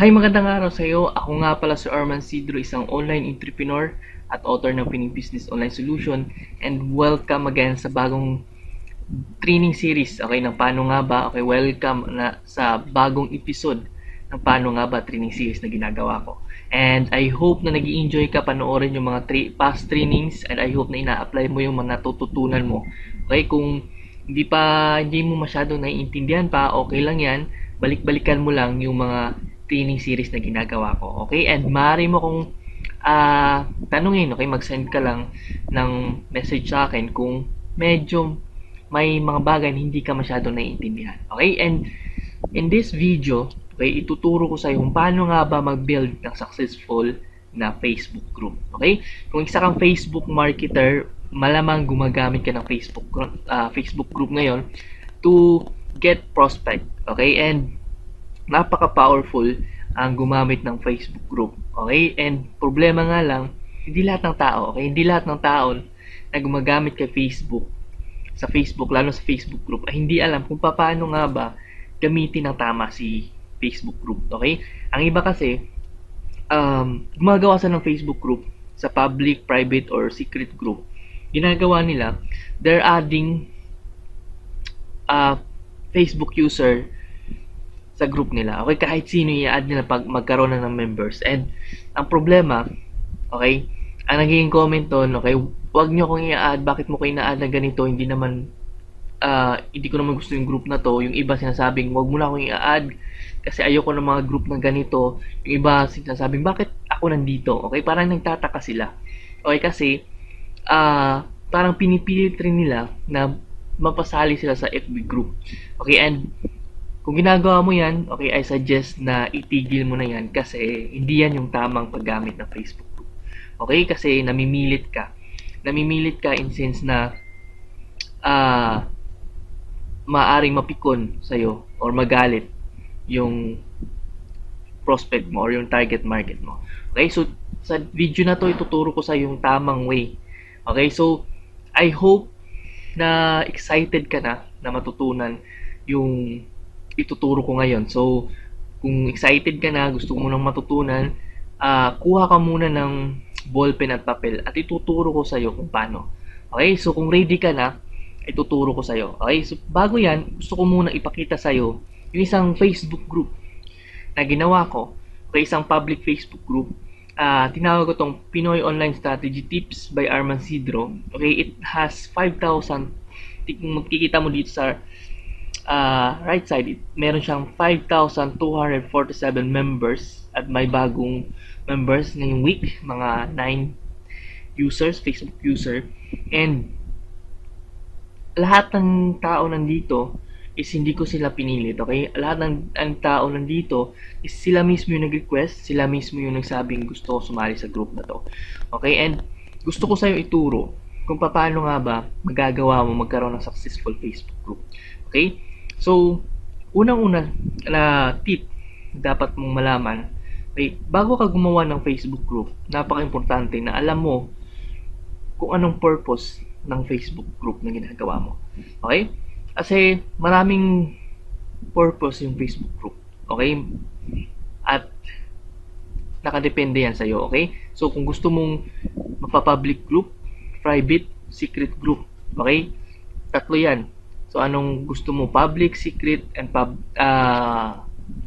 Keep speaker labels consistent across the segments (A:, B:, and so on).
A: Hi, magandang araw sa iyo. Ako nga pala si Arman Sidro, isang online entrepreneur at author ng Pining Business Online Solution, and welcome again sa bagong training series. Okay, ng paano nga ba? Okay, welcome na sa bagong episode ng paano nga ba training series na ginagawa ko. And I hope na nag-i-enjoy ka panoorin yung mga past trainings, and I hope na ina-apply mo yung mga natututunan mo. Okay, kung hindi mo masyadong naiintindihan pa, okay lang yan. Balik-balikan mo lang yung mga training series na ginagawa ko. Okay? And maaari mo kung tanungin, okay? Mag-send ka lang ng message sa akin kung medyo may mga bagay na hindi ka masyado naiintindihan. Okay? And in this video, okay, ituturo ko sa iyo kung paano nga ba mag-build ng successful na Facebook group. Okay? Kung isa kang Facebook marketer, malamang gumagamit ka ng Facebook group ngayon to get prospect. Okay? And napaka-powerful ang gumamit ng Facebook group. Okay? And problema nga lang, hindi lahat ng tao, okay? Hindi lahat ng tao na gumagamit kay Facebook, sa Facebook, lalo sa Facebook group, ay hindi alam kung paano nga ba gamitin ng tama si Facebook group. Okay? Ang iba kasi, gumagawa sa ng Facebook group sa public, private, or secret group. Ginagawa nila, they're adding Facebook user sa group nila. Okay, kahit sino i-add nila pag magkaroon na ng members. And ang problema, okay, ang naging comment doon, okay, wag nyo kong i-add, bakit mo ko ina-add na ganito, hindi ko naman gusto yung group na to. Yung iba sinasabing, wag mo na akong i-add kasi ayoko ng mga group na ganito. Yung iba sinasabing, bakit ako nandito? Okay, parang nagtataka sila. Okay, kasi parang pinipilit rin nila na mapasali sila sa FB group. Okay, and kung ginagawa mo yan, okay, I suggest na itigil mo na yan kasi hindi yan yung tamang paggamit ng Facebook group. Okay, kasi namimilit ka. Namimilit ka in sense na maaring mapikon sa'yo or magalit yung prospect mo or yung target market mo. Okay, so sa video na to, ituturo ko sa yung tamang way. Okay, so I hope na excited ka na matutunan yung ituturo ko ngayon. So, kung excited ka na, gusto mo nang matutunan, kuha ka muna ng ballpen at papel at ituturo ko sa iyo kung paano. Okay? So, kung ready ka na, ituturo ko sa iyo. Okay? So, bago yan, gusto ko muna ipakita sa iyo yung isang Facebook group na ginawa ko. Okay, isang public Facebook group. Tinawag ko tong Pinoy Online Strategy Tips by Arman Sidro. Okay, it has 5,000. Kung makikita mo dito sa right side, meron siyang 5,247 members at may bagong members ngayong week, mga 9 users, Facebook user. And lahat ng tao nandito is hindi ko sila pinilit, okay? Lahat ng tao nandito is sila mismo yung nag-request, sila mismo yung nagsabing gusto ko sumali sa group na to. Okay? And gusto ko sa'yo ituro kung paano nga ba magagawa mo magkaroon ng successful Facebook group. Okay? So, unang-una na tip dapat mong malaman, okay, bago ka gumawa ng Facebook group, napaka-importante na alam mo kung anong purpose ng Facebook group na ginagawa mo. Okay? Kasi maraming purpose yung Facebook group. Okay? At nakadepende yan sa'yo. Okay? So, kung gusto mong mapapublic group, private, secret group. Okay? Tatlo yan. So, anong gusto mo? Public, secret, and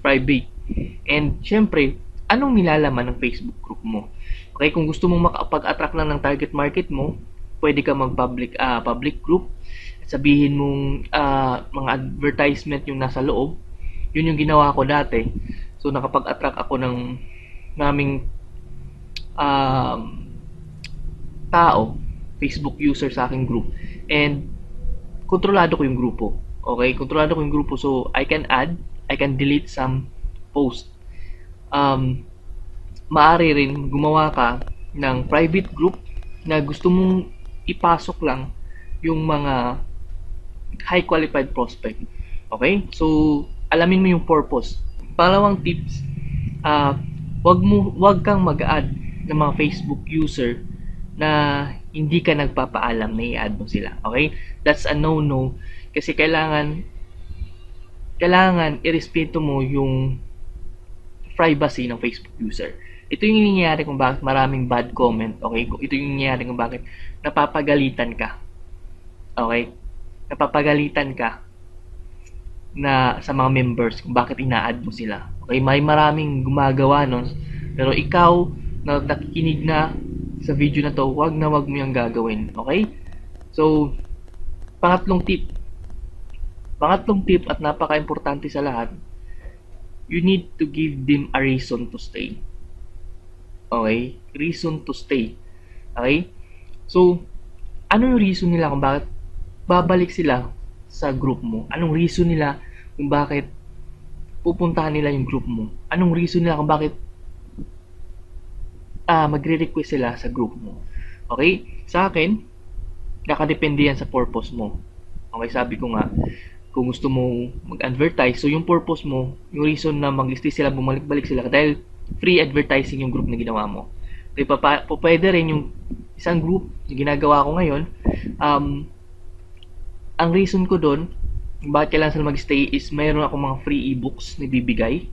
A: private. And, syempre, anong nilalaman ng Facebook group mo? Okay, kung gusto mong makapag-attract lang ng target market mo, pwede ka mag-public group. Sabihin mong mga advertisement yung nasa loob. Yun yung ginawa ko dati. So, nakapag-attract ako ng naming tao, Facebook user sa aking group. And, kontrolado ko yung grupo. Okay? Kontrolado ko yung grupo. So, I can delete some post. Maaari rin gumawa ka ng private group na gusto mong ipasok lang yung mga high qualified prospect. Okay? So, alamin mo yung purpose. Pangalawang tips, wag kang mag-add ng mga Facebook user na hindi ka nagpapaalam na i-add mo sila. Okay? That's a no-no. Kasi kailangan irespeto mo yung privacy ng Facebook user. Ito yung nangyayari kung bakit maraming bad comment, okay? Ito yung nangyayari kung bakit napapagalitan ka. Okay? Napapagalitan ka na sa mga members kung bakit ina-add mo sila. Okay? May maraming gumagawa nun, pero ikaw na nakikinig na sa video na to, wag na wag mo yung gagawin. Okay? So, pangatlong tip at napaka-importante sa lahat, you need to give them a reason to stay. Okay? Reason to stay. Okay? So, ano yung reason nila kung bakit babalik sila sa group mo? Anong reason nila kung bakit pupuntahan nila yung group mo? Anong reason nila kung bakit magre-request sila sa group mo? Okay? Sa akin, nakadepende yan sa purpose mo. Okay, sabi ko nga, kung gusto mo mag-advertise, so yung purpose mo, yung reason na mag-list sila, bumalik-balik sila, dahil free advertising yung group na ginawa mo. Okay, pwede rin yung isang group na ginagawa ko ngayon, ang reason ko doon, bakit kailangan sila mag-stay is mayroon ako mga free ebooks na ibibigay,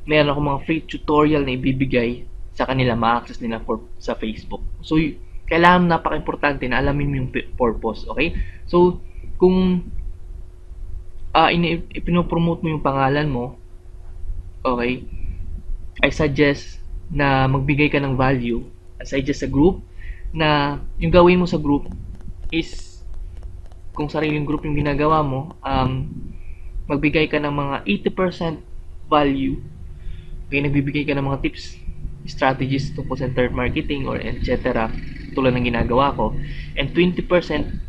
A: mayroon ako mga free tutorial na ibibigay sa kanila, ma-access nila sa Facebook. So, kailangan napaka-importante na alamin mo yung purpose, okay? So, kung ipinopromote mo yung pangalan mo, okay, I suggest na magbigay ka ng value. I suggest sa group na yung gawin mo sa group is, kung sariling group yung ginagawa mo, magbigay ka ng mga 80% value. Okay, nagbibigay ka ng mga tips, strategies tungkol sa internet marketing or etc. tulad ng ginagawa ko, and 20%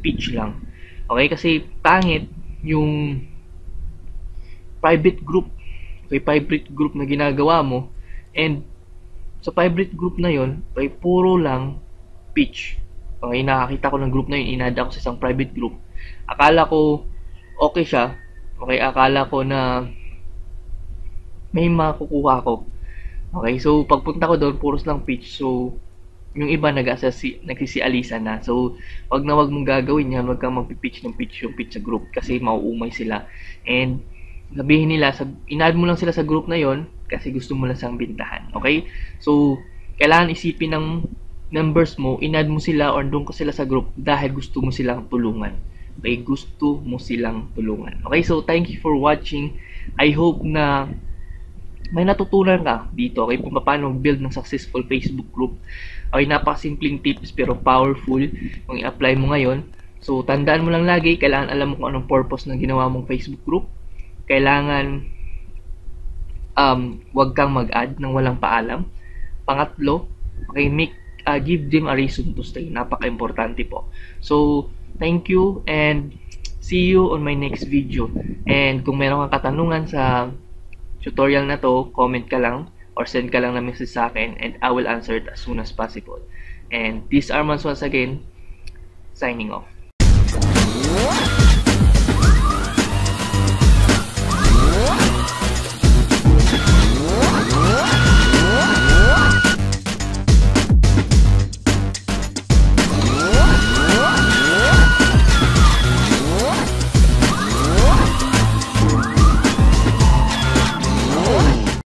A: pitch lang. Okay, kasi pangit yung private group, okay, private group na ginagawa mo, and sa private group na yon ay puro lang pitch. Okay, nakakita ko ng group na yun, in-add ako sa isang private group. Akala ko okay siya, okay, akala ko na may makukuha ko. Okay, so pagpunta ko doon, puros lang pitch. So, yung iba nagsisialisan na. So, wag na wag mong gagawin yan. Wag kang magpipitch ng pitch sa group kasi mauumay sila. And sabihin nila, in-add mo lang sila sa group na yon kasi gusto mo lang siyang bintahan. Okay? So, kailangan isipin ng members mo, in-add mo sila or doon ko sila sa group dahil gusto mo silang tulungan. Okay? Gusto mo silang tulungan. Okay? So, thank you for watching. I hope na may natutunan ka dito, okay, kung paano build ng successful Facebook group. Okay, napakasimpleng tips pero powerful kung i-apply mo ngayon. So, tandaan mo lang lagi, kailangan alam mo kung anong purpose ng ginawa mong Facebook group. Kailangan wag kang mag-add ng walang paalam. Pangatlo, okay, give them a reason to stay. Napaka-importante po. So, thank you and see you on my next video. And kung meron kang katanungan sa tutorial na to, comment ka lang or send ka lang na message sa akin and I will answer it as soon as possible. And this Armand once again, signing off.